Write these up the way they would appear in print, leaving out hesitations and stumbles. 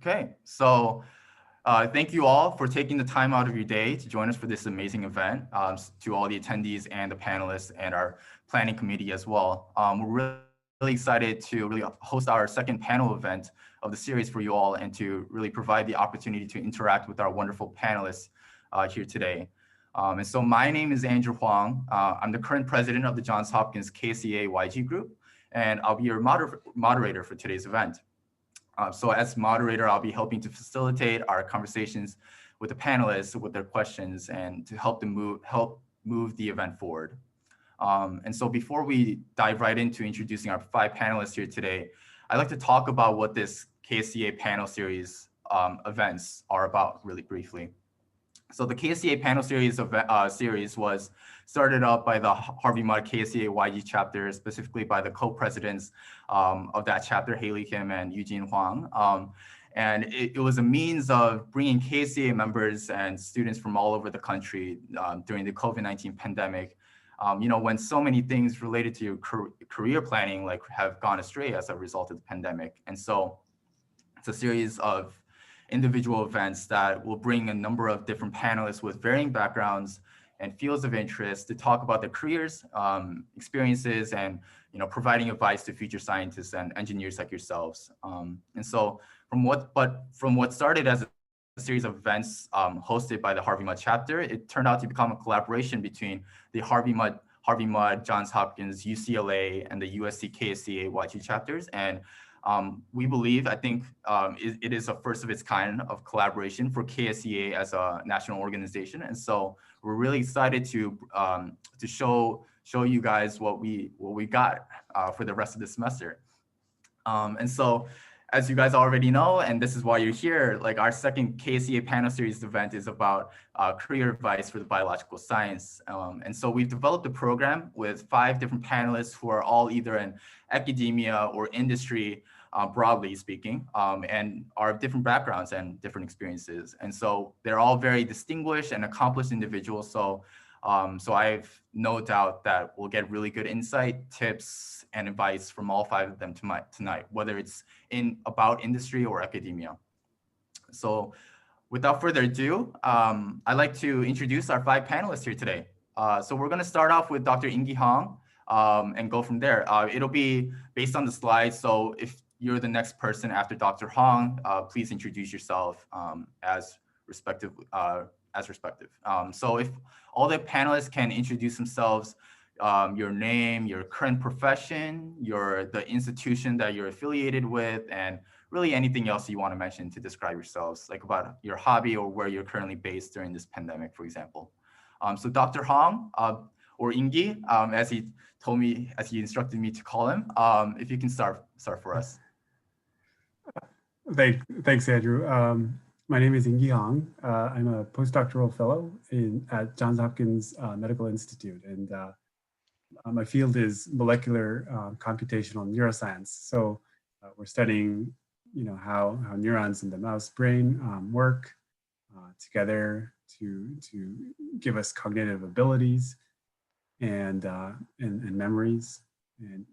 Okay, so thank you all for taking the time out of your day to join us for this amazing event, to all the attendees and the panelists and our planning committee as well. We're really excited to really host our second panel event of the series for you all and to really provide the opportunity to interact with our wonderful panelists here today. And so my name is Andrew Huang. I'm the current president of the Johns Hopkins KSEA YG group, and I'll be your moderator for today's event. So as moderator, I'll be helping to facilitate our conversations with the panelists with their questions and to help them move the event forward. And so before we dive right into introducing our 5 panelists here today, I'd like to talk about what this KSEA Panel Series events are about really briefly. So the KSEA Panel Series was started up by the Harvey Mudd KSEA YG chapter, specifically by the co-presidents of that chapter, Haley Kim and Eugene Huang. And it was a means of bringing KSEA members and students from all over the country during the COVID-19 pandemic, when so many things related to career planning have gone astray as a result of the pandemic. And so it's a series of individual events that will bring a number of different panelists with varying backgrounds and fields of interest to talk about their careers, experiences, and providing advice to future scientists and engineers like yourselves. And so from what started as a series of events hosted by the Harvey Mudd chapter, it turned out to become a collaboration between the Harvey Mudd, Johns Hopkins, UCLA, and the USC KSEA YG chapters. And we believe, I think it is a first of its kind of collaboration for KSEA as a national organization. And so we're really excited to show you guys what we got for the rest of the semester. And so as you guys already know, and this is why you're here, our second KSEA Panel Series event is about career advice for the biological science. And so we've developed a program with 5 different panelists who are all either in academia or industry, broadly speaking, and are of different backgrounds and different experiences. And so they're all very distinguished and accomplished individuals. So I've no doubt that we'll get really good insight, tips, and advice from all 5 of them tonight, whether it's about industry or academia. So without further ado, I'd like to introduce our 5 panelists here today. So we're going to start off with Dr. Ingie Hong and go from there. It'll be based on the slides. So if you're the next person after Dr. Hong, please introduce yourself as respective. So if all the panelists can introduce themselves, your name, your current profession, the institution that you're affiliated with, and really anything else you want to mention to describe yourselves, like about your hobby or where you're currently based during this pandemic, for example. So Dr. Hong, or Ingie, as he instructed me to call him, if you can start for us. Thanks, Andrew. My name is Ingie Hong. I'm a postdoctoral fellow at Johns Hopkins Medical Institute, and my field is molecular computational neuroscience. So we're studying, how neurons in the mouse brain work together to give us cognitive abilities and memories,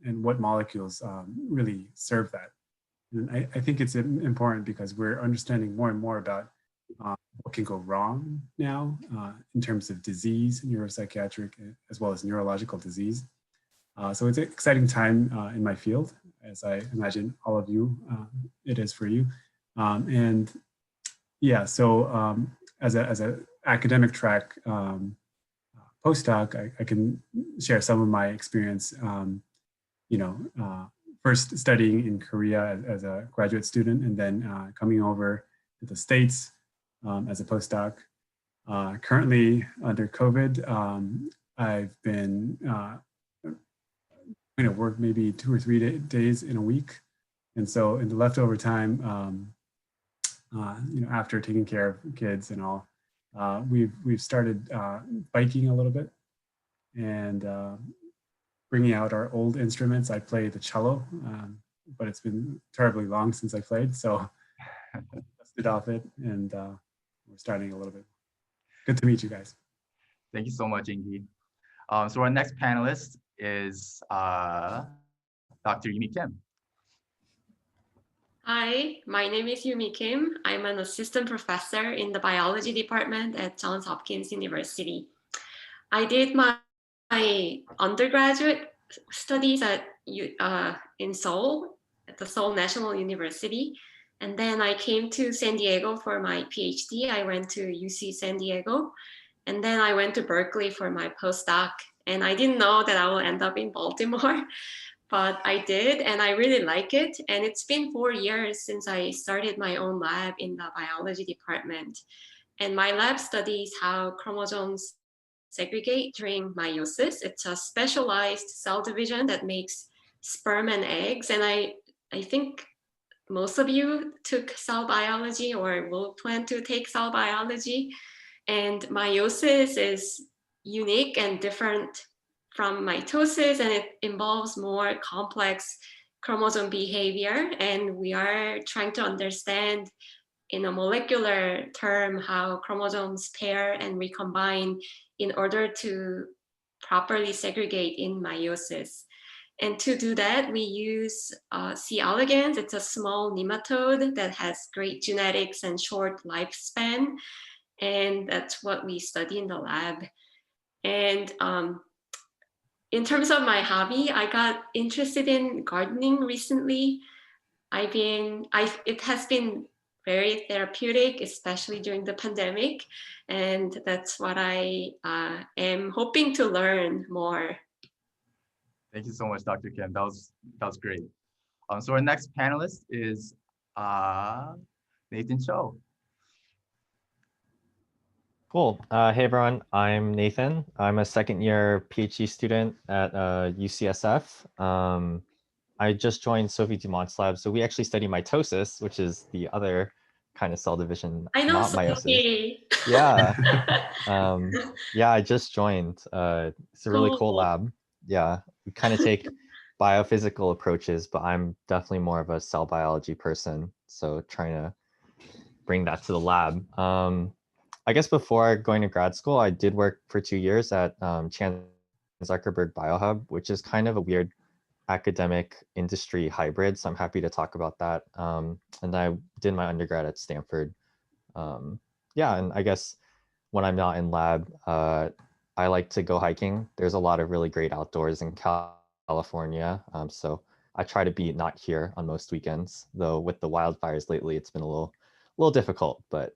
and what molecules really serve that. And I think it's important because we're understanding more and more about what can go wrong now in terms of disease, neuropsychiatric, as well as neurological disease. So it's an exciting time in my field, as I imagine all of you, it is for you. And yeah, so as an academic track postdoc, I can share some of my experience, first studying in Korea as a graduate student, and then coming over to the States as a postdoc. Currently under COVID, I've been going to work maybe 2 or 3 days in a week. And so in the leftover time, after taking care of kids and all, we've started biking a little bit and bringing out our old instruments. I play the cello, but it's been terribly long since I played, so dusted off it, and we're starting a little bit. Good to meet you guys. Thank you so much, Ingie. So our next panelist is Dr. Yumi Kim. Hi, my name is Yumi Kim. I'm an assistant professor in the biology department at Johns Hopkins University. I did my undergraduate studies in Seoul, at the Seoul National University. And then I came to San Diego for my PhD. I went to UC San Diego. And then I went to Berkeley for my postdoc. And I didn't know that I will end up in Baltimore, but I did, and I really like it. And it's been 4 years since I started my own lab in the biology department. And my lab studies how chromosomes segregate during meiosis. It's a specialized cell division that makes sperm and eggs. And I think most of you took cell biology or will plan to take cell biology. And meiosis is unique and different from mitosis, and it involves more complex chromosome behavior. And we are trying to understand in a molecular term how chromosomes pair and recombine in order to properly segregate in meiosis. And to do that, we use C. elegans. It's a small nematode that has great genetics and short lifespan. And that's what we study in the lab. And in terms of my hobby, I got interested in gardening recently. It has been very therapeutic, especially during the pandemic. And that's what I am hoping to learn more. Thank you so much, Dr. Kim. That was great. So our next panelist is Nathan Cho. Cool. Hey, everyone. I'm Nathan. I'm a second-year PhD student at UCSF. I just joined Sophie Dumont's lab. So we actually study mitosis, which is the other kind of cell division, I know not meiosis. Sophie. Yeah. Yeah, I just joined. It's a really cool lab. Yeah, we kind of take biophysical approaches, but I'm definitely more of a cell biology person. So trying to bring that to the lab. I guess before going to grad school, I did work for 2 years at Chan Zuckerberg Biohub, which is kind of a weird academic industry hybrid. So I'm happy to talk about that. And I did my undergrad at Stanford. Yeah, and I guess when I'm not in lab, I like to go hiking. There's a lot of really great outdoors in California. So I try to be not here on most weekends, though with the wildfires lately, it's been a little difficult, but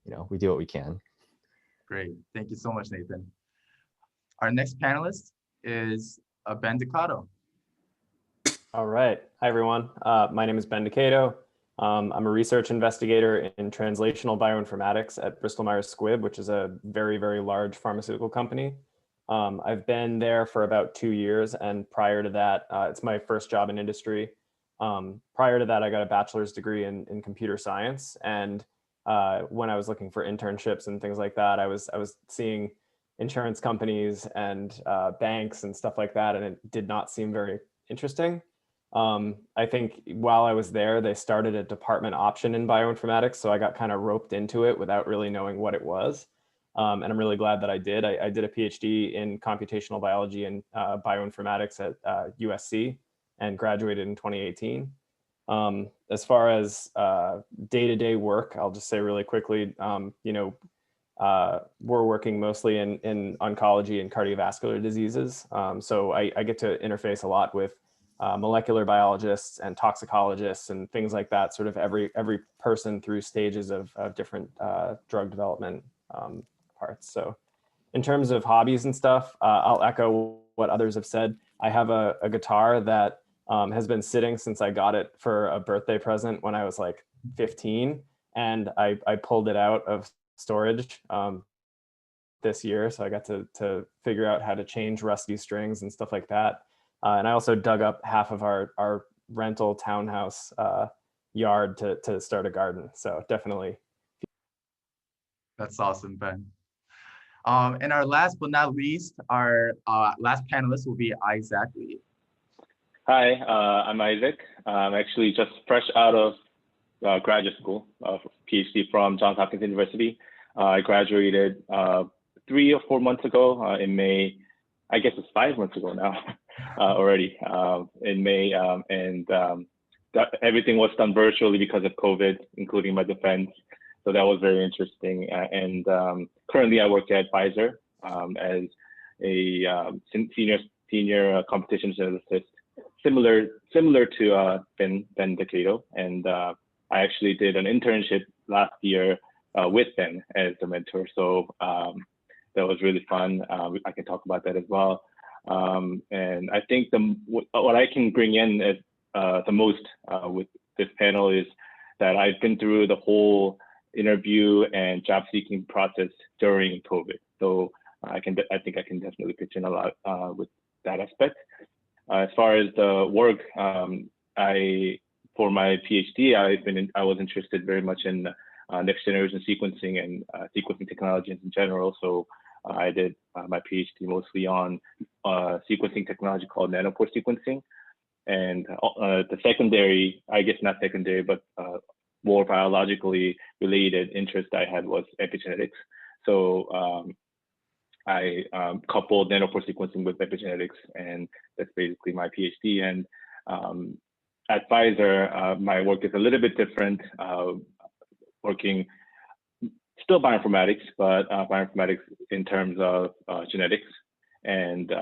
you know, we do what we can. Great. Thank you so much, Nathan. Our next panelist is Ben Ducato. All right. Hi, everyone. My name is Ben Ducato. I'm a research investigator in translational bioinformatics at Bristol Myers Squibb, which is a very, very large pharmaceutical company. I've been there for about 2 years, and prior to that, it's my first job in industry. Prior to that, I got a bachelor's degree in computer science, and when I was looking for internships and things like that, I was seeing insurance companies and banks and stuff like that, and it did not seem very interesting. I think while I was there, they started a department option in bioinformatics, so I got kind of roped into it without really knowing what it was. And I'm really glad that I did. I did a PhD in computational biology and bioinformatics at USC and graduated in 2018. As far as day-to-day work, I'll just say really quickly, we're working mostly in oncology and cardiovascular diseases. So I get to interface a lot with molecular biologists and toxicologists and things like that, sort of every person through stages of different drug development parts. So in terms of hobbies and stuff, I'll echo what others have said. I have a guitar that has been sitting since I got it for a birthday present when I was like 15, and I pulled it out of storage this year, so I got to figure out how to change rusty strings and stuff like that. And I also dug up half of our rental townhouse yard to start a garden. So definitely. That's awesome, Ben. And our last but not least, our last panelist will be Isaac Lee. Hi, I'm Isaac. I'm actually just fresh out of graduate school, PhD from Johns Hopkins University. I graduated 3 or 4 months ago in May. I guess it's 5 months ago now already in May. And everything was done virtually because of COVID, including my defense. So that was very interesting. And currently I work at Pfizer as a senior competition geneticist, similar to Ben Decato. And I actually did an internship last year with Ben as a mentor. So that was really fun. I can talk about that as well. And I think what I can bring in as the most with this panel is that I've been through the whole interview and job seeking process during COVID. So I think I can definitely pitch in a lot with that aspect. As far as the work, for my PhD, I was interested very much in next generation sequencing and sequencing technologies in general. So I did my PhD mostly on sequencing technology called nanopore sequencing. And the secondary, I guess not secondary, but more biologically related interest I had was epigenetics. So I coupled nanopore sequencing with epigenetics, and that's basically my PhD. And at Pfizer, my work is a little bit different, working still bioinformatics, but bioinformatics in terms of genetics, and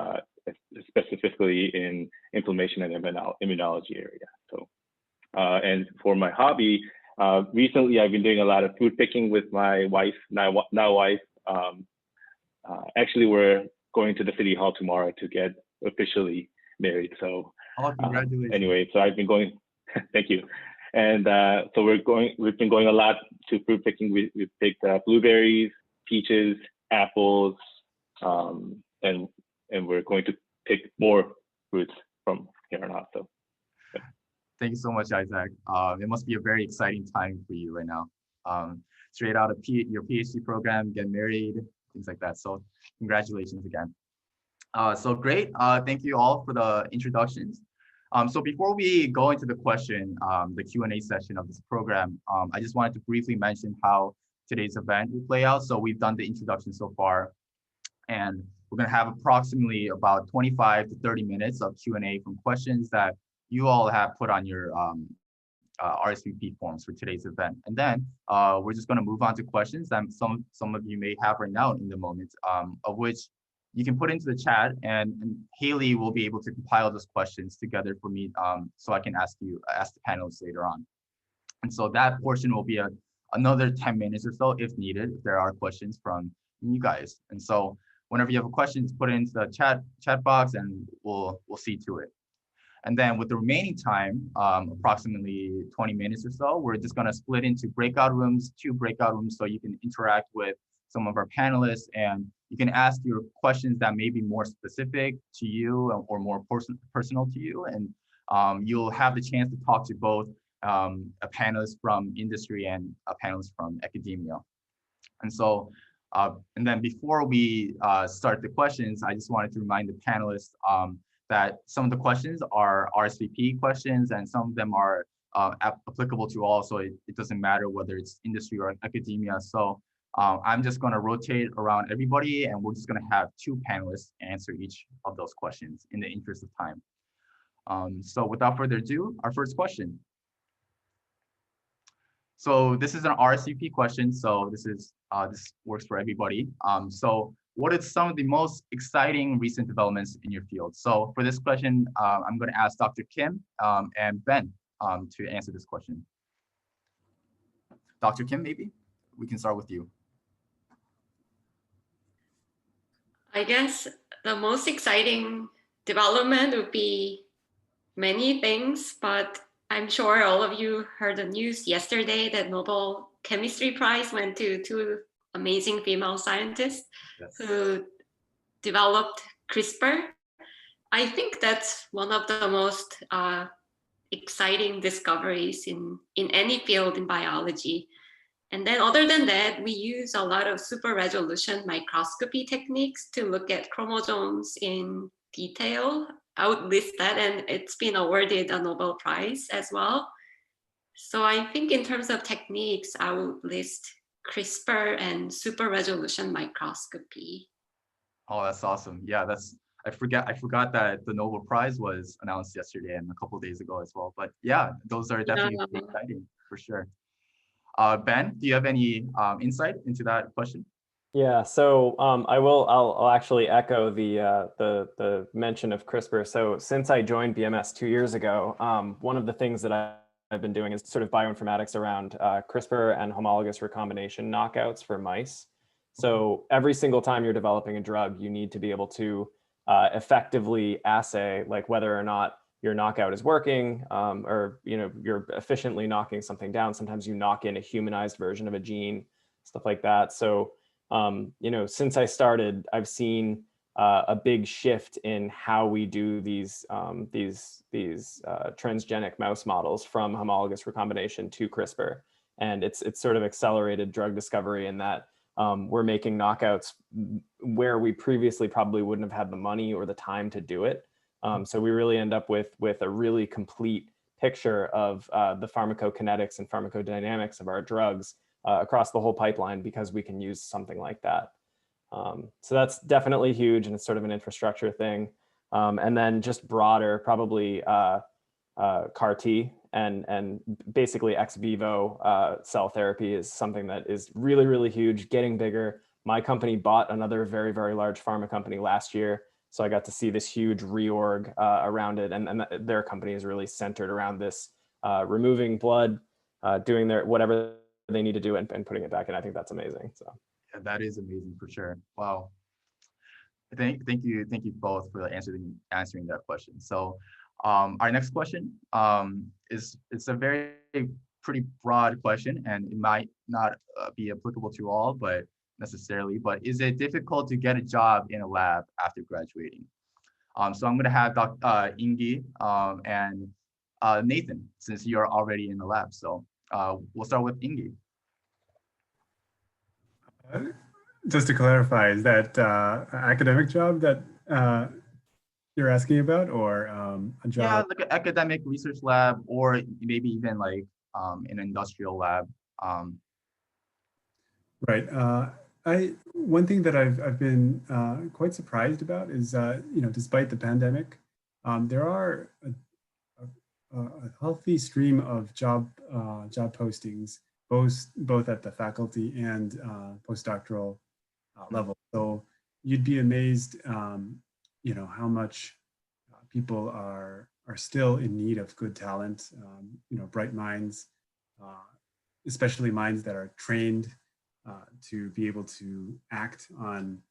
specifically in inflammation and immunology area. So, and for my hobby, recently I've been doing a lot of fruit picking with my wife, now wife. Actually, we're going to the city hall tomorrow to get officially married. So, congratulations. Anyway, so I've been going. Thank you. And so we've been going a lot to fruit picking. We've picked blueberries, peaches, apples, and we're going to pick more fruits from here on out. So, yeah. Thank you so much, Isaac. It must be a very exciting time for you right now. Straight out of your PhD program, get married, things like that. So congratulations again. So great. Thank you all for the introductions. So before we go into the the Q&A session of this program, I just wanted to briefly mention how today's event will play out. So we've done the introduction so far, and we're going to have approximately about 25 to 30 minutes of Q&A from questions that you all have put on your RSVP forms for today's event. And then we're just going to move on to questions that some of you may have right now in the moment, of which you can put into the chat, and Haley will be able to compile those questions together for me, so I can ask the panelists later on. And so that portion will be another 10 minutes or so if needed, if there are questions from you guys. And so whenever you have a question, put it into the chat box and we'll see to it. And then with the remaining time, approximately 20 minutes or so, we're just gonna split into two breakout rooms, so you can interact with some of our panelists, and you can ask your questions that may be more specific to you or more personal to you. And you'll have the chance to talk to both a panelist from industry and a panelist from academia. And so, and then before we start the questions, I just wanted to remind the panelists that some of the questions are RSVP questions, and some of them are applicable to all, so it doesn't matter whether it's industry or academia. So I'm just going to rotate around everybody, and we're just going to have two panelists answer each of those questions in the interest of time. So without further ado, our first question. So this is an RSVP question, so this works for everybody. So what are some of the most exciting recent developments in your field? So for this question, I'm going to ask Dr. Kim and Ben to answer this question. Dr. Kim, maybe we can start with you. I guess the most exciting development would be many things, but I'm sure all of you heard the news yesterday that Nobel Chemistry Prize went to two amazing female scientists. Yes. Who developed CRISPR. I think that's one of the most exciting discoveries in any field in biology. And then other than that, we use a lot of super resolution microscopy techniques to look at chromosomes in detail. I would list that, and it's been awarded a Nobel Prize as well. So I think in terms of techniques, I would list CRISPR and super resolution microscopy. Oh, that's awesome. Yeah, that's I forgot that the Nobel Prize was announced yesterday and a couple of days ago as well. But yeah, those are definitely Yeah. exciting for sure. Ben, do you have any insight into that question? Yeah, so I'll actually echo the mention of CRISPR. So since I joined BMS 2 years ago, one of the things that I've been doing is sort of bioinformatics around CRISPR and homologous recombination knockouts for mice. So every single time you're developing a drug, you need to be able to effectively assay like whether or not your knockout is working, or you're efficiently knocking something down. Sometimes you knock in a humanized version of a gene, stuff like that. So since I started, I've seen a big shift in how we do these transgenic mouse models from homologous recombination to CRISPR, and it's sort of accelerated drug discovery in that we're making knockouts where we previously probably wouldn't have had the money or the time to do it. So we really end up with a really complete picture of the pharmacokinetics and pharmacodynamics of our drugs across the whole pipeline because we can use something like that. So that's definitely huge, and it's sort of an infrastructure thing. And then just broader, probably CAR T and basically ex vivo cell therapy is something that is really, really huge, getting bigger. My company bought another very, very large pharma company last year. So I got to see this huge reorg around it. And their company is really centered around this, removing blood, doing whatever they need to do and putting it back in. I think that's amazing. So Yeah, that is amazing for sure. Wow. Thank you both for answering that question. So our next question it's a very pretty broad question, and it might not be applicable to all, but is it difficult to get a job in a lab after graduating? So I'm going to have Ingie and Nathan, since you're already in the lab. So we'll start with Ingie. Just to clarify, is that academic job that you're asking about, or a job? Yeah, like an academic research lab, or maybe even like an industrial lab. Right. One thing that I've been quite surprised about is despite the pandemic, there are a healthy stream of job postings, both at the faculty and postdoctoral level. So you'd be amazed, how much people are still in need of good talent, bright minds, especially minds that are trained to be able to act on,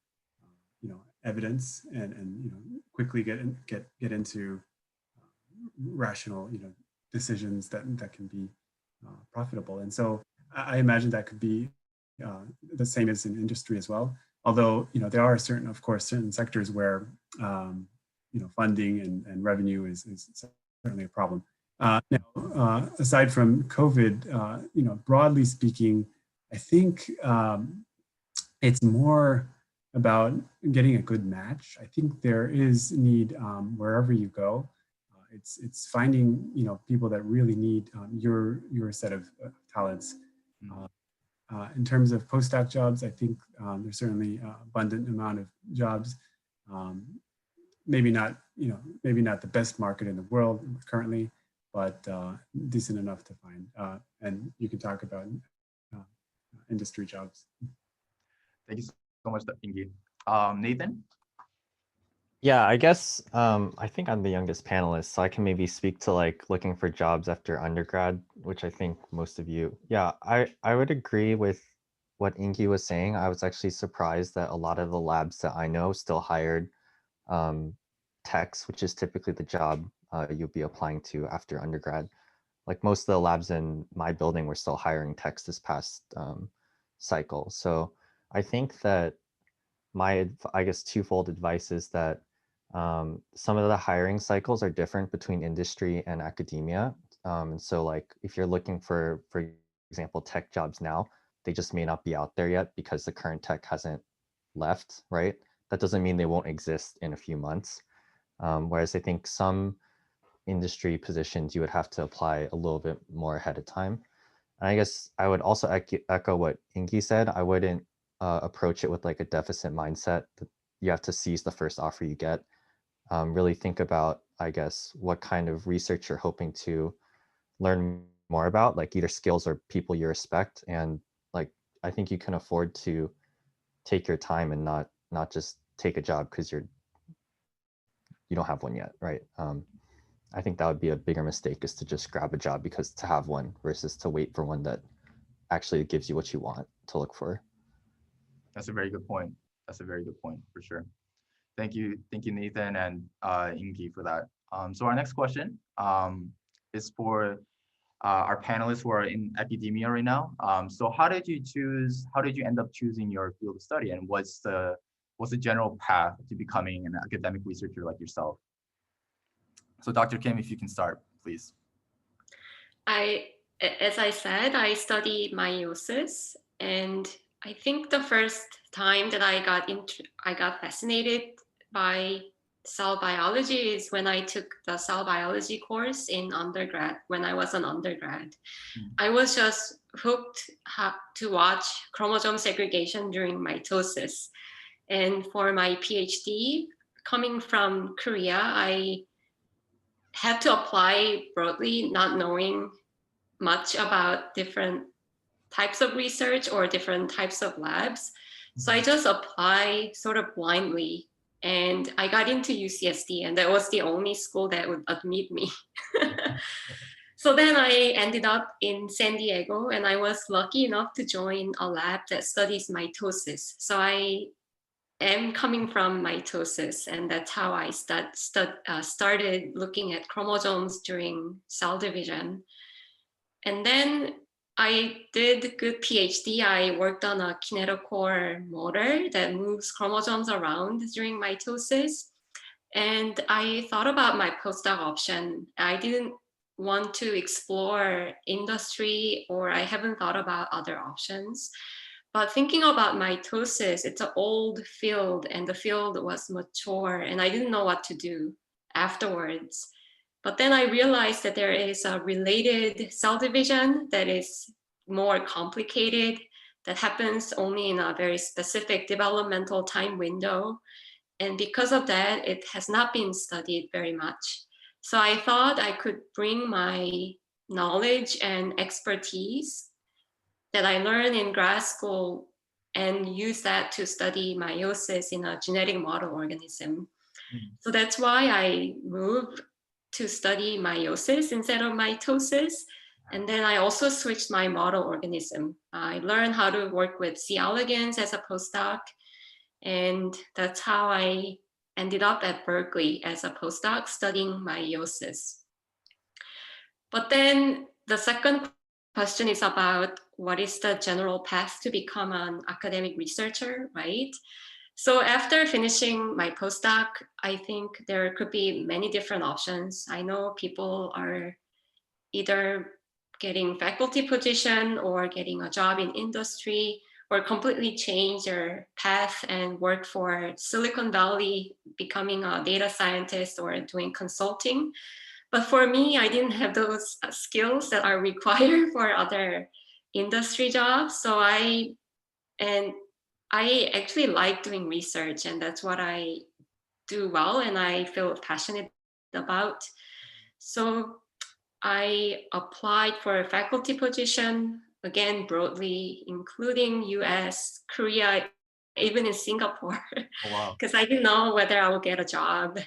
evidence and quickly get into rational, decisions that can be profitable. And so I imagine that could be the same as in industry as well. Although, there are certain sectors where, funding and revenue is certainly a problem. Now, aside from COVID, broadly speaking, I think it's more about getting a good match. I think there is need wherever you go. It's finding people that really need your set of talents. In terms of postdoc jobs, I think there's certainly an abundant amount of jobs. Maybe not the best market in the world currently, but decent enough to find. And you can talk about industry jobs. Thank you so much, Ingie. Nathan? Yeah, I guess I think I'm the youngest panelist, so I can maybe speak to like looking for jobs after undergrad, which I think most of you, yeah, I would agree with what Ingie was saying. I was actually surprised that a lot of the labs that I know still hired techs, which is typically the job you'll be applying to after undergrad. Like most of the labs in my building were still hiring techs this past cycle. So I think that my, I guess, twofold advice is that some of the hiring cycles are different between industry and academia. And so like if you're looking for example, tech jobs now, they just may not be out there yet because the current tech hasn't left, right? That doesn't mean they won't exist in a few months. Whereas I think some industry positions, you would have to apply a little bit more ahead of time. And I guess I would also echo what Ingie said. I wouldn't approach it with like a deficit mindset that you have to seize the first offer you get. really think about, I guess, what kind of research you're hoping to learn more about, like either skills or people you respect. And like, I think you can afford to take your time and not just take a job because you don't have one yet, right? I think that would be a bigger mistake, is to just grab a job because to have one versus to wait for one that actually gives you what you want to look for. That's a very good point. That's a very good point for sure. Thank you, Nathan and Ingie for that. So our next question is for our panelists who are in academia right now. So how did you end up choosing your field of study, and what's the general path to becoming an academic researcher like yourself? So Dr. Kim, if you can start, please. As I said, I studied meiosis, and I think the first time that I got fascinated by cell biology is when I took the cell biology course in undergrad, when I was an undergrad. I was just hooked to watch chromosome segregation during mitosis. And for my PhD, coming from Korea, I had to apply broadly, not knowing much about different types of research or different types of labs. So I just apply sort of blindly, and I got into UCSD, and that was the only school that would admit me. So then I ended up in San Diego, and I was lucky enough to join a lab that studies mitosis. So I am coming from mitosis, and that's how I started looking at chromosomes during cell division. And then I did a good PhD. I worked on a kinetochore motor that moves chromosomes around during mitosis. And I thought about my postdoc option. I didn't want to explore industry, or I haven't thought about other options. But thinking about mitosis, it's an old field, and the field was mature, and I didn't know what to do afterwards. But then I realized that there is a related cell division that is more complicated, that happens only in a very specific developmental time window. And because of that, it has not been studied very much. So I thought I could bring my knowledge and expertise that I learned in grad school and use that to study meiosis in a genetic model organism. So that's why I moved to study meiosis instead of mitosis. And then I also switched my model organism. I learned how to work with C. elegans as a postdoc. And that's how I ended up at Berkeley as a postdoc studying meiosis. But then the second question is about what is the general path to become an academic researcher, right? So after finishing my postdoc, I think there could be many different options. I know people are either getting faculty position or getting a job in industry, or completely change their path and work for Silicon Valley, becoming a data scientist or doing consulting. But for me, I didn't have those skills that are required for other industry jobs. So I actually like doing research, and that's what I do well and I feel passionate about. So I applied for a faculty position, again, broadly, including US, Korea, even in Singapore, because I didn't know whether I would get a job.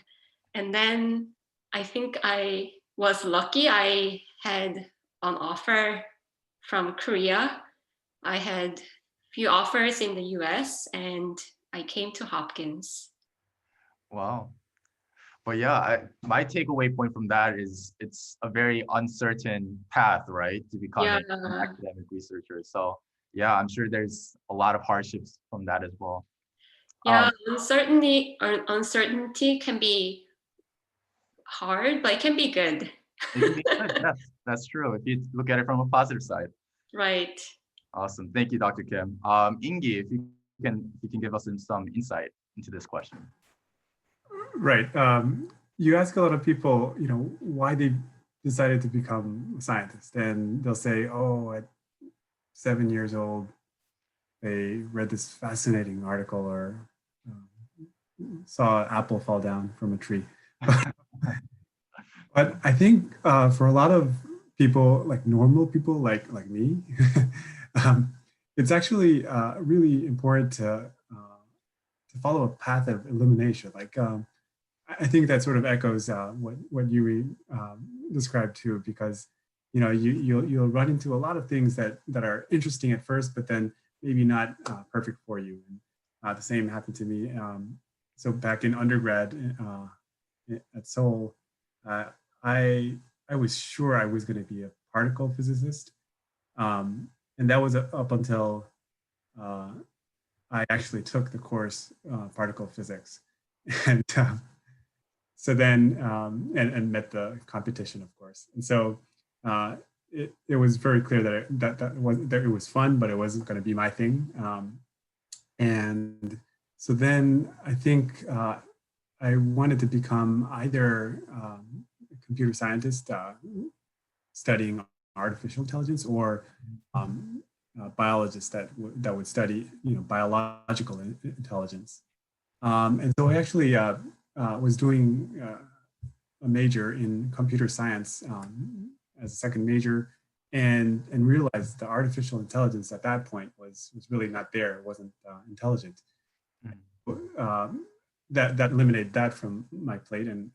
And then I think I was lucky. I had an offer from Korea. I had few offers in the US, and I came to Hopkins. Wow. But yeah, my takeaway point from that is it's a very uncertain path, right, to becoming an academic researcher. So yeah, I'm sure there's a lot of hardships from that as well. Yeah, uncertainty can be hard, but it can be good. It can be good. Yes, that's true. If you look at it from a positive side. Right. Awesome. Thank you, Dr. Kim. Ingie, if you can give us some insight into this question. Right. You ask a lot of people, why they decided to become a scientist, and they'll say, oh, at 7 years old, they read this fascinating article or saw an apple fall down from a tree. But I think for a lot of people, like normal people like me, it's actually really important to follow a path of elimination. Like I think that sort of echoes what Yumi described too, because you'll run into a lot of things that are interesting at first, but then maybe not perfect for you. And the same happened to me. So back in undergrad at Seoul, I was sure I was going to be a particle physicist, and that was up until I actually took the course particle physics, and so then and met the competition, of course, and so it was very clear that it was fun, but it wasn't going to be my thing, and so then I think I wanted to become either a computer scientist studying artificial intelligence, or biologist that would study biological intelligence. And so I actually was doing a major in computer science as a second major, and realized the artificial intelligence at that point was really not there. It wasn't intelligent. That eliminated that from my plate, and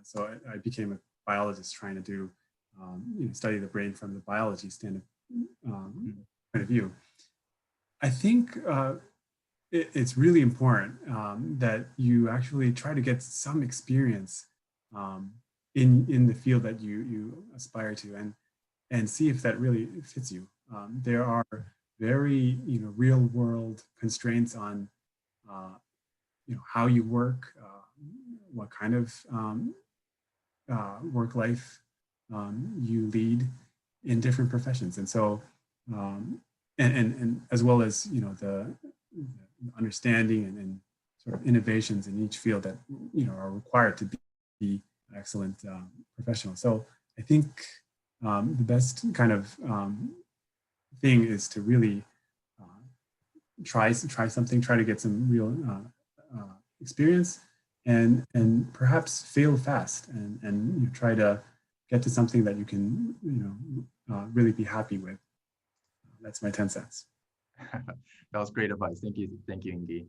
so I became a biologist trying to do study the brain from the biology point of view. I think it's really important that you actually try to get some experience in the field that you aspire to, and see if that really fits you. There are very real world constraints on how you work, what kind of work life you lead in different professions, and so and as well as the understanding and sort of innovations in each field that are required to be an excellent professional. So I think the best kind of thing is to really try something, try to get some real experience, and perhaps fail fast, and try to get to something that you can really be happy with. That's my 10 cents. That was great advice. Thank you, Ingie.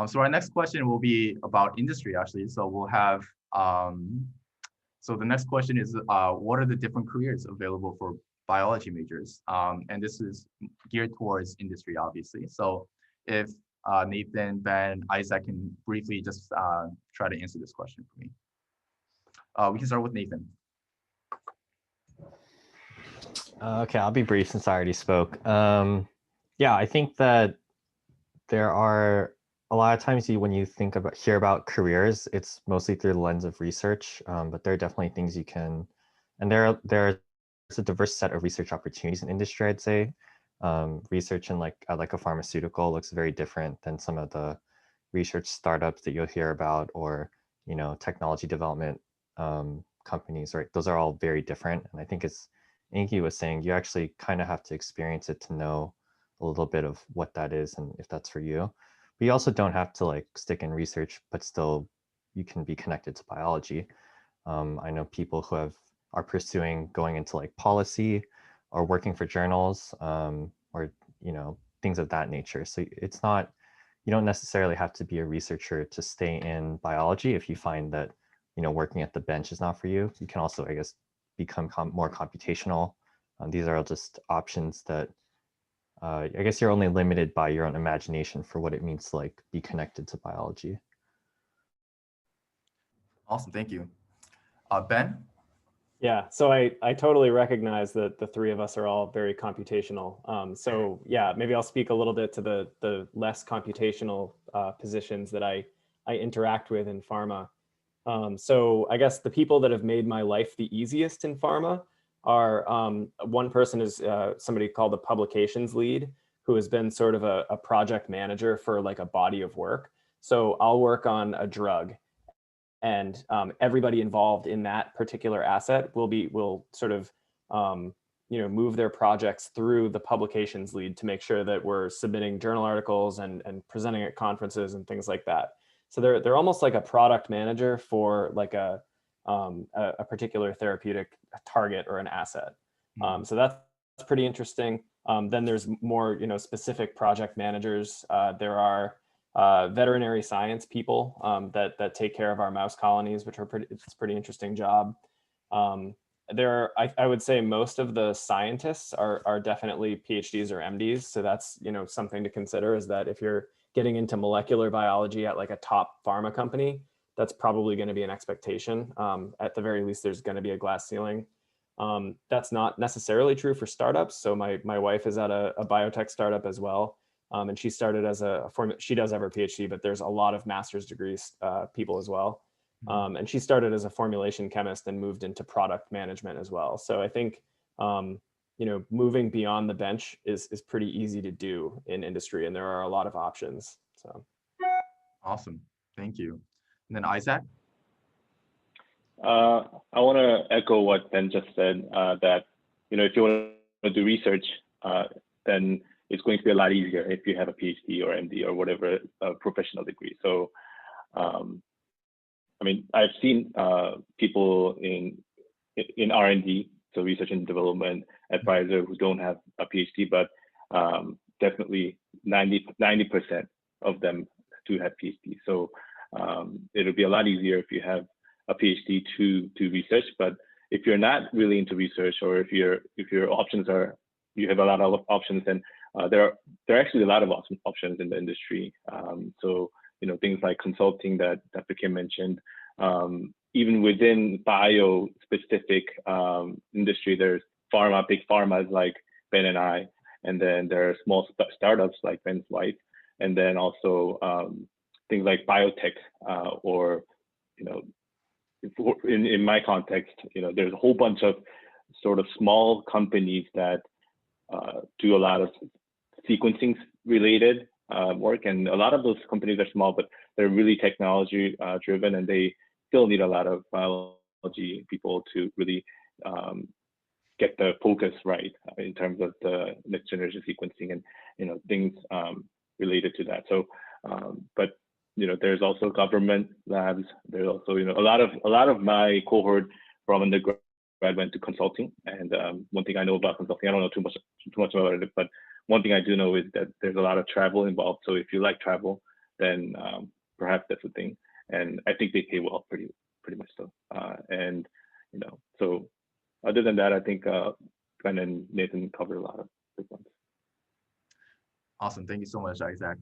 So our next question will be about industry, actually. So we'll have, so the next question is, what are the different careers available for biology majors? And this is geared towards industry, obviously. So if Nathan, Ben, Isaac can briefly just try to answer this question for me. We can start with Nathan. Okay, I'll be brief since I already spoke. Yeah, I think that there are a lot of times when you hear about careers, it's mostly through the lens of research, but there are definitely things you can, and there's a diverse set of research opportunities in industry, I'd say. Research in like a pharmaceutical looks very different than some of the research startups that you'll hear about, or technology development companies, right? Those are all very different, and I think it's Ingie was saying, you actually kind of have to experience it to know a little bit of what that is and if that's for you. But you also don't have to like stick in research, but still you can be connected to biology. I know people who are pursuing going into like policy or working for journals, or things of that nature. So it's not, you don't necessarily have to be a researcher to stay in biology. If you find that working at the bench is not for you, you can also, I guess, become more computational. These are all just options that I guess you're only limited by your own imagination for what it means to like be connected to biology. Awesome, thank you. Ben? Yeah, so I totally recognize that the three of us are all very computational. So yeah, maybe I'll speak a little bit to the less computational positions that I interact with in pharma. So I guess the people that have made my life the easiest in pharma are, one person is somebody called the publications lead, who has been sort of a project manager for like a body of work. So I'll work on a drug, and everybody involved in that particular asset will sort of move their projects through the publications lead to make sure that we're submitting journal articles and presenting at conferences and things like that. So they're almost like a product manager for like a particular therapeutic target or an asset. So that's pretty interesting. Then there's more, specific project managers. There are veterinary science people that take care of our mouse colonies, which it's a pretty interesting job. I would say most of the scientists are definitely PhDs or MDs. So that's, something to consider, is that if you're getting into molecular biology at like a top pharma company, that's probably going to be an expectation. At the very least, there's going to be a glass ceiling. That's not necessarily true for startups. So my wife is at a biotech startup as well. And she started as she does have her PhD, but there's a lot of master's degrees people as well. And she started as a formulation chemist and moved into product management as well. So I think, moving beyond the bench is pretty easy to do in industry, and there are a lot of options. So. Awesome, thank you. And then Isaac? I want to echo what Ben just said, that, if you want to do research, then it's going to be a lot easier if you have a PhD or MD or whatever professional degree. So, I've seen people in R&D, so research and development at Pfizer, who don't have a PhD, but definitely 90% of them do have PhD. So it'll be a lot easier if you have a PhD to research. But if you're not really into research, or if your options are, you have a lot of options, then there are actually a lot of options in the industry. So things like consulting that Dr. Kim mentioned. Even within bio-specific industry, there's big pharmas like Ben and I, and then there are small startups like Ben's wife, and then also things like biotech, or in my context, there's a whole bunch of sort of small companies that do a lot of sequencing related work, and a lot of those companies are small, but they're really technology driven, and they still need a lot of biology people to really get the focus right in terms of the next generation sequencing and things related to that. So, but there's also government labs. There's also a lot of my cohort from undergrad went to consulting, and one thing I know about consulting, I don't know too much about it, but one thing I do know is that there's a lot of travel involved. So if you like travel, then perhaps that's a thing. And I think they pay well, pretty much so. And so other than that, I think Ben and Nathan covered a lot of good ones. Awesome, thank you so much, Isaac.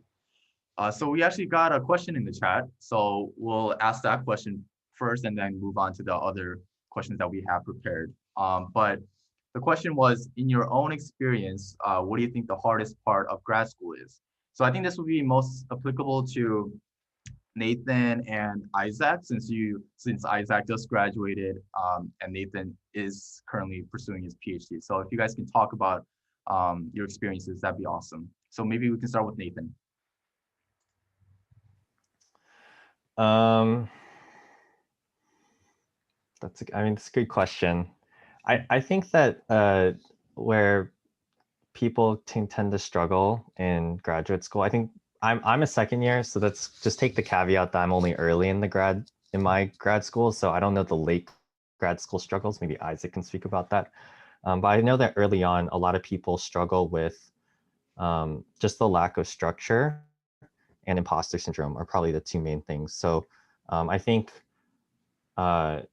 So we actually got a question in the chat. So we'll ask that question first and then move on to the other questions that we have prepared. But the question was, in your own experience, what do you think the hardest part of grad school is? So I think this would be most applicable to Nathan and Isaac, since Isaac just graduated and Nathan is currently pursuing his PhD. So if you guys can talk about your experiences, that'd be awesome. So maybe we can start with Nathan. It's a good question. I think that where people tend to struggle in graduate school, I think I'm a second year, so let's just take the caveat that I'm only early in my grad school, so I don't know the late grad school struggles. Maybe Isaac can speak about that. But I know that early on, a lot of people struggle with just the lack of structure, and imposter syndrome are probably the two main things. So I think a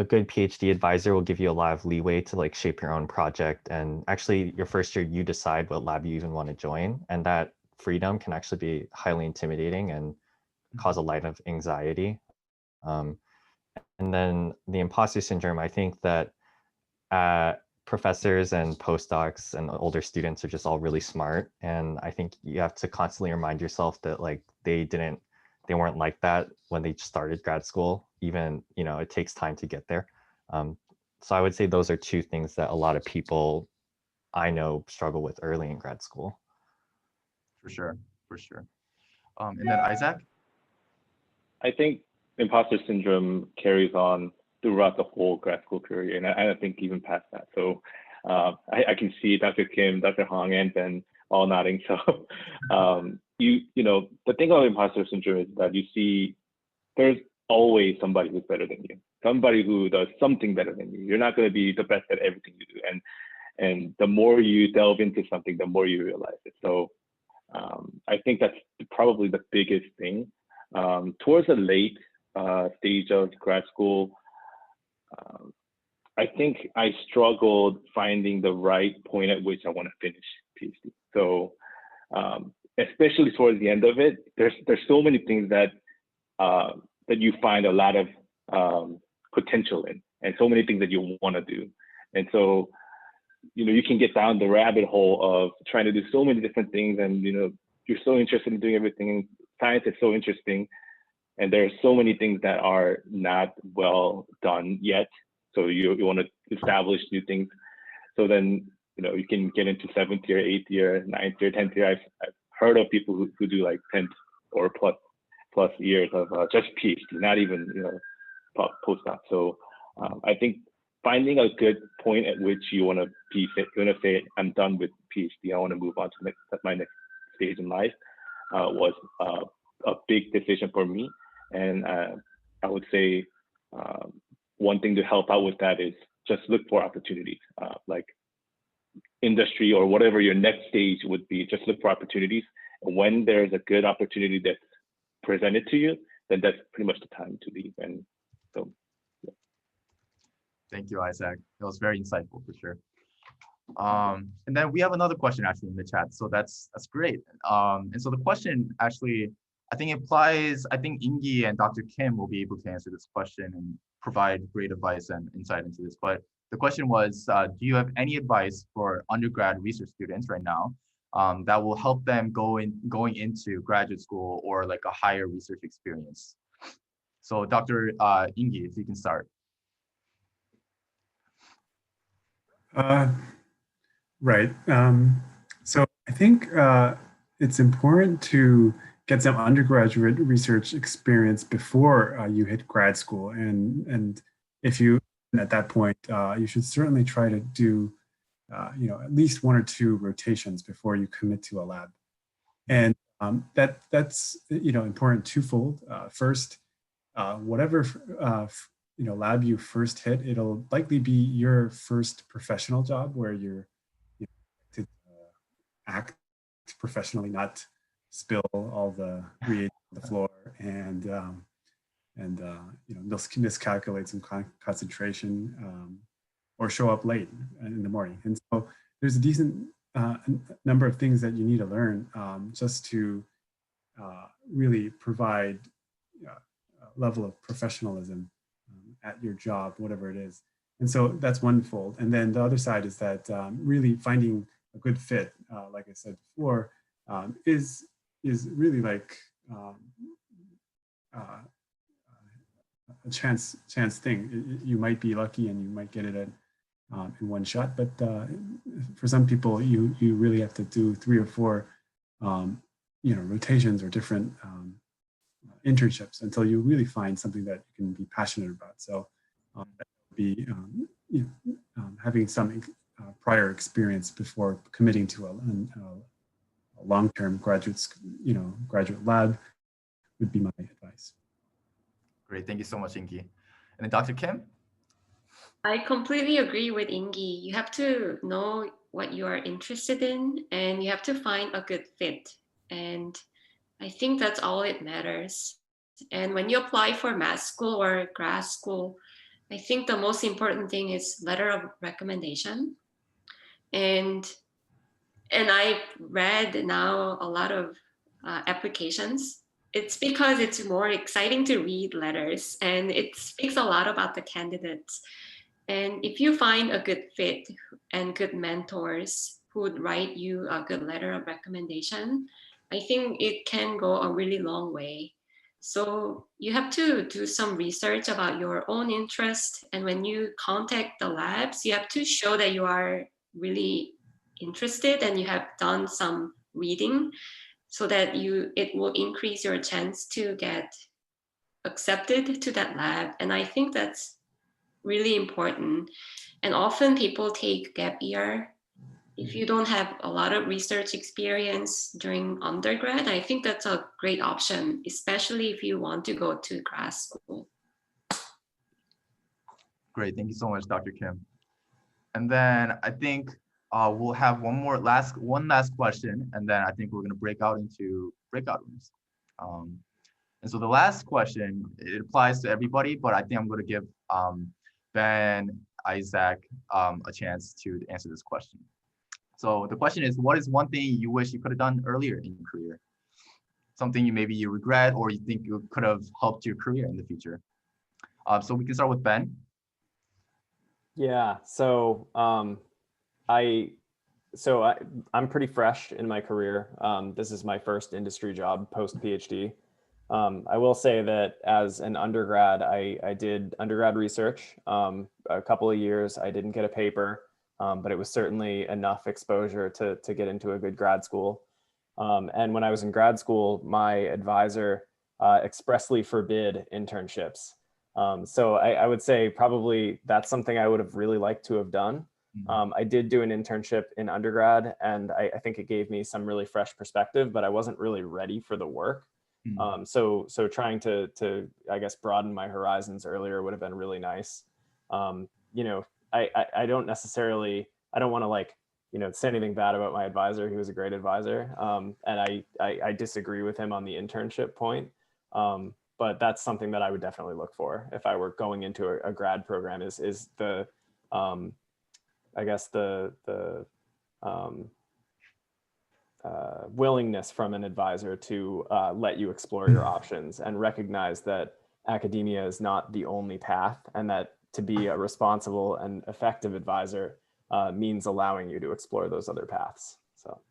good PhD advisor will give you a lot of leeway to like shape your own project, and actually your first year you decide what lab you even want to join, and that freedom can actually be highly intimidating and cause a lot of anxiety. And then the imposter syndrome, I think that professors and postdocs and older students are just all really smart, and I think you have to constantly remind yourself that like they weren't like that when they started grad school. Even it takes time to get there. So I would say those are two things that a lot of people I know struggle with early in grad school. For sure. And then Isaac? I think imposter syndrome carries on throughout the whole grad school career, and I think even past that. So I can see Dr. Kim, Dr. Hong, and Ben all nodding. So the thing about imposter syndrome is that you see there's always somebody who's better than you, somebody who does something better than you. You're not going to be the best at everything you do. And the more you delve into something, the more you realize it. So I think that's probably the biggest thing. Towards the late stage of grad school, I think I struggled finding the right point at which I want to finish PhD. So especially towards the end of it, there's so many things that you find a lot of potential in, and so many things that you want to do. And so, you can get down the rabbit hole of trying to do so many different things, and you're so interested in doing everything. Science is so interesting, and there are so many things that are not well done yet. So you want to establish new things. So then, you can get into 7th year, 8th year, 9th year, 10th year. I've heard of people who do like 10 or plus years of just PhD, not even, postdoc. So I think finding a good point at which you want to be fit, you want to say, I'm done with PhD, I want to move on to my next stage in life, was a big decision for me. And I would say one thing to help out with that is just look for opportunities, like industry or whatever your next stage would be. Just look for opportunities. And when there's a good opportunity that's presented to you, then that's pretty much the time to leave. And so, yeah. Thank you, Isaac. That was very insightful for sure. And then we have another question actually in the chat. So that's great. And so the question actually, I think Ingie and Dr. Kim will be able to answer this question and provide great advice and insight into this. But the question was, do you have any advice for undergrad research students right now that will help them going into graduate school or like a higher research experience? So Dr. Ingie, if you can start. Right. So I think it's important to get some undergraduate research experience before you hit grad school. And if you, at that point, you should certainly try to do, at least 1 or 2 rotations before you commit to a lab. And that's, important twofold. First, whatever, lab you first hit, it'll likely be your first professional job where you're to act professionally, not spill all the reagents on the floor and miscalculate some concentration or show up late in the morning. And so there's a decent number of things that you need to learn just to really provide a level of professionalism at your job, whatever it is. And so that's one fold. And then the other side is that really finding a good fit, like I said before, is really like a chance thing. You might be lucky and you might get it in one shot, but for some people, you really have to do 3 or 4, rotations or different internships until you really find something that you can be passionate about. So that would be having some prior experience before committing to a long-term graduate lab would be my advice. Great, thank you so much, Ingie. And then Dr. Kim? I completely agree with Ingie. You have to know what you are interested in, and you have to find a good fit. And I think that's all it matters. And when you apply for med school or grad school, I think the most important thing is letter of recommendation. And I read now a lot of applications. It's because it's more exciting to read letters, and it speaks a lot about the candidates. And if you find a good fit and good mentors who would write you a good letter of recommendation, I think it can go a really long way. So you have to do some research about your own interest. And when you contact the labs, you have to show that you are really interested and you have done some reading so that it will increase your chance to get accepted to that lab. And I think that's really important. And often people take gap year if you don't have a lot of research experience during undergrad, I think that's a great option, especially if you want to go to grad school. Great, thank you so much, Dr. Kim. And then I think we'll have one last question, and then I think we're gonna break out into breakout rooms. And so the last question, it applies to everybody, but I think I'm gonna give Ben, Isaac, a chance to answer this question. So the question is, what is one thing you wish you could have done earlier in your career? Something maybe you regret or you think you could have helped your career in the future? So we can start with Ben. Yeah, so I'm pretty fresh in my career. This is my first industry job post PhD. I will say that as an undergrad, I did undergrad research. A couple of years, I didn't get a paper, but it was certainly enough exposure to get into a good grad school. And when I was in grad school, my advisor expressly forbid internships. So I would say probably that's something I would have really liked to have done. I did do an internship in undergrad, and I think it gave me some really fresh perspective, but I wasn't really ready for the work. So trying to I guess broaden my horizons earlier would have been really nice. You know, I don't want to like, you know, say anything bad about my advisor. He was a great advisor. And I disagree with him on the internship point. But that's something that I would definitely look for if I were going into a grad program is the, I guess the willingness from an advisor to let you explore your options and recognize that academia is not the only path, and that to be a responsible and effective advisor means allowing you to explore those other paths. So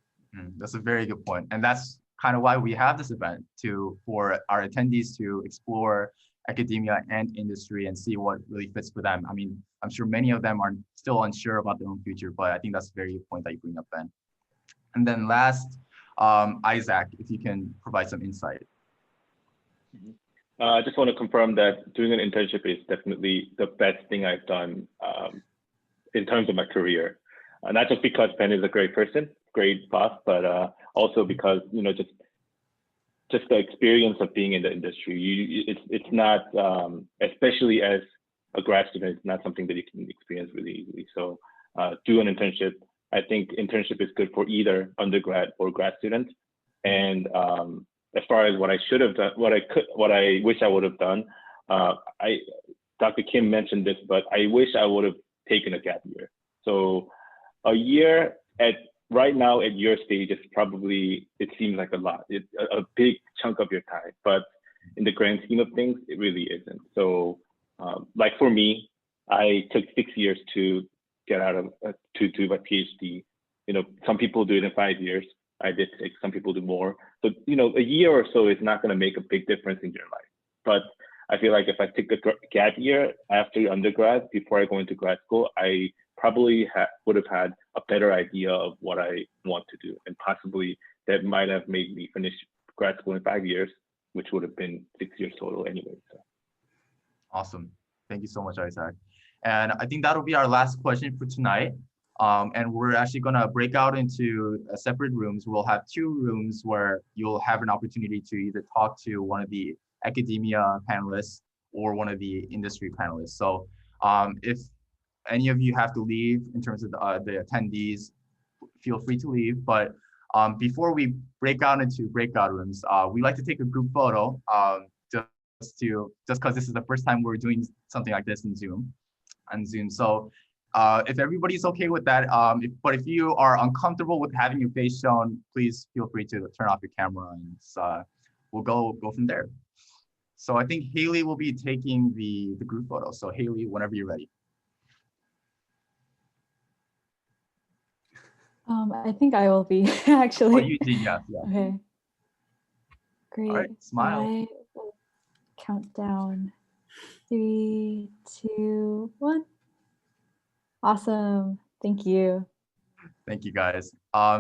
that's a very good point. And that's kind of why we have this event for our attendees to explore academia and industry and see what really fits for them. I mean, I'm sure many of them are still unsure about their own future, but I think that's a very good point that you bring up, Ben. And then last, Isaac, if you can provide some insight. I just want to confirm that doing an internship is definitely the best thing I've done in terms of my career. Not just because Ben is a great person, great boss, but also because, you know, just the experience of being in the industry. It's not, especially as a grad student, it's not something that you can experience really easily. So do an internship. I think internship is good for either undergrad or grad students. And as far as what I should have done, what I wish I would have done, Dr. Kim mentioned this, but I wish I would have taken a gap year. So a year right now at your stage is probably, it seems like a lot. It's a big chunk of your time, but in the grand scheme of things, it really isn't. So like for me, I took 6 years to get out of, to do my PhD. You know, some people do it in 5 years. I did take, some people do more. So, you know, a year or so is not gonna make a big difference in your life. But I feel like if I take a gap year after undergrad, before I go into grad school, I probably would have had a better idea of what I want to do. And possibly that might have made me finish grad school in 5 years, which would have been 6 years total anyway. So. Awesome. Thank you so much, Isaac. And I think that'll be our last question for tonight. And we're actually gonna break out into separate rooms. We'll have 2 rooms where you'll have an opportunity to either talk to one of the academia panelists or one of the industry panelists. So if any of you have to leave in terms of the attendees, feel free to leave. But before we break out into breakout rooms, we like to take a group photo just because this is the first time we're doing something like this in Zoom. So if everybody's okay with that, but if you are uncomfortable with having your face shown, please feel free to turn off your camera, and we'll go from there. So I think Haley will be taking the group photo. So Haley, whenever you're ready. I think I will be actually. Oh, you did, yeah. Okay. Great. All right, smile. I will count down. 3, 2, 1. Awesome. Thank you. Thank you, guys.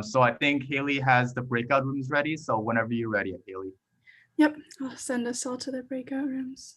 So I think Haley has the breakout rooms ready. So whenever you're ready, Haley. Yep, I'll send us all to the breakout rooms.